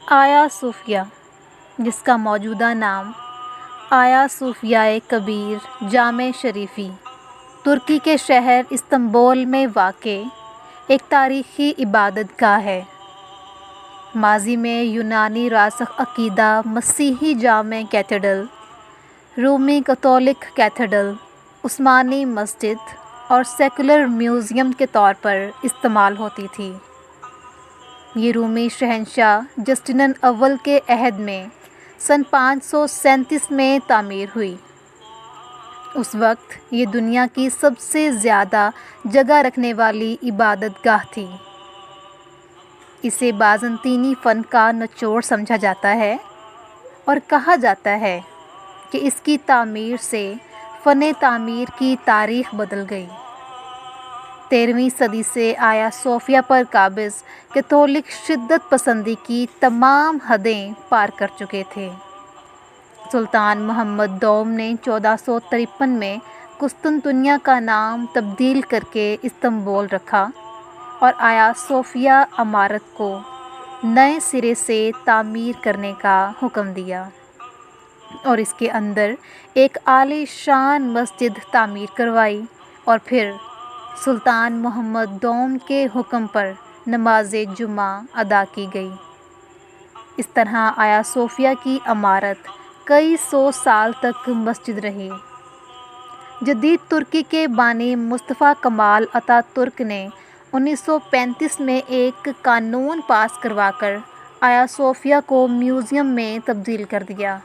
آیا صوفیہ، جس کا موجودہ نام آیا صوفیہ کبیر جامع شریفی، ترکی کے شہر استنبول میں واقع ایک تاریخی عبادت گاہ ہے۔ ماضی میں یونانی راسخ عقیدہ مسیحی جامع کیتھیڈرل، رومی کیتھولک کیتھیڈرل، عثمانی مسجد اور سیکولر میوزیم کے طور پر استعمال ہوتی تھی۔ یہ رومی شہنشاہ جسٹینین اول کے عہد میں سن 537 میں تعمیر ہوئی۔ اس وقت یہ دنیا کی سب سے زیادہ جگہ رکھنے والی عبادت گاہ تھی۔ اسے بازنطینی فن کا نچوڑ سمجھا جاتا ہے اور کہا جاتا ہے کہ اس کی تعمیر سے فن تعمیر کی تاریخ بدل گئی۔ 13ویں صدی سے آیا صوفیہ پر قابض کیتھولک شدت پسندی کی تمام حدیں پار کر چکے تھے۔ سلطان محمد دوم نے 1453 میں قسطنطنیہ کا نام تبدیل کر کے استنبول رکھا اور آیا صوفیہ عمارت کو نئے سرے سے تعمیر کرنے کا حکم دیا اور اس کے اندر ایک عالی شان مسجد تعمیر کروائی، اور پھر سلطان محمد دوم کے حکم پر نماز جمعہ ادا کی گئی۔ اس طرح آیا صوفیہ کی عمارت کئی سو سال تک مسجد رہی۔ جدید ترکی کے بانی مصطفیٰ کمال اتا ترک نے 1935 میں ایک قانون پاس کروا کر آیا صوفیہ کو میوزیم میں تبدیل کر دیا۔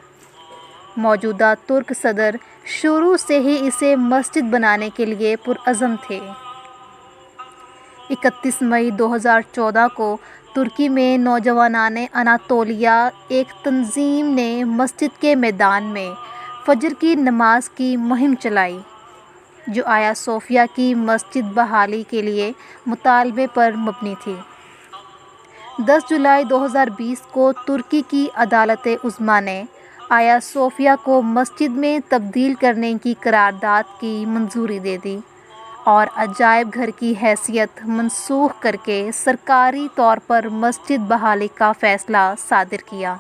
موجودہ ترک صدر شروع سے ہی اسے مسجد بنانے کے لیے پرعزم تھے۔ 31 مئی 2014 کو ترکی میں نوجوانان اناطولیہ ایک تنظیم نے مسجد کے میدان میں فجر کی نماز کی مہم چلائی، جو آیا صوفیہ کی مسجد بحالی کے لیے مطالبے پر مبنی تھی۔ 10 جولائی 2020 کو ترکی کی عدالت عظمیٰ نے آیا صوفیہ کو مسجد میں تبدیل کرنے کی قرارداد کی منظوری دے دی اور عجائب گھر کی حیثیت منسوخ کر کے سرکاری طور پر مسجد بحالی کا فیصلہ صادر کیا۔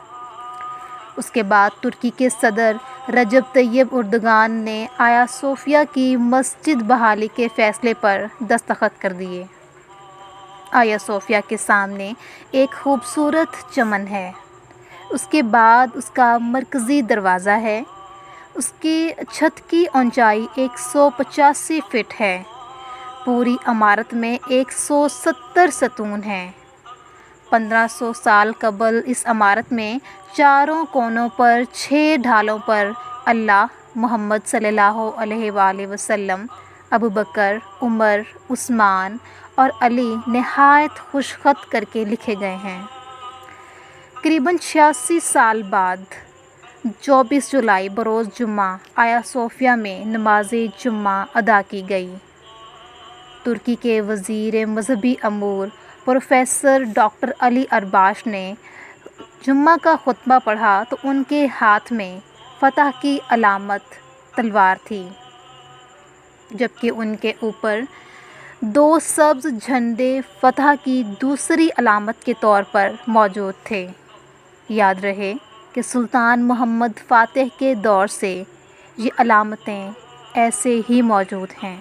اس کے بعد ترکی کے صدر رجب طیب اردگان نے آیا صوفیہ کی مسجد بحالی کے فیصلے پر دستخط کر دیے۔ آیا صوفیہ کے سامنے ایک خوبصورت چمن ہے۔ اس کے بعد اس کا مرکزی دروازہ ہے۔ اس کی چھت کی اونچائی 185 فٹ ہے۔ پوری عمارت میں 170 ستون ہیں۔ 1500 سال قبل اس عمارت میں چاروں کونوں پر 6 ڈھالوں پر اللہ، محمد صلی اللہ علیہ وآلہ وسلم، ابوبکر، عمر، عثمان اور علی نہایت خوش خط کر کے لکھے گئے ہیں۔ قریباً 86 سال بعد 24 جولائی بروز جمعہ آیا صوفیہ میں نماز جمعہ ادا کی گئی۔ ترکی کے وزیر مذہبی امور پروفیسر ڈاکٹر علی ارباش نے جمعہ کا خطبہ پڑھا تو ان کے ہاتھ میں فتح کی علامت تلوار تھی، جبکہ ان کے اوپر 2 سبز جھنڈے فتح کی دوسری علامت کے طور پر موجود تھے۔ یاد رہے کہ سلطان محمد فاتح کے دور سے یہ علامتیں ایسے ہی موجود ہیں۔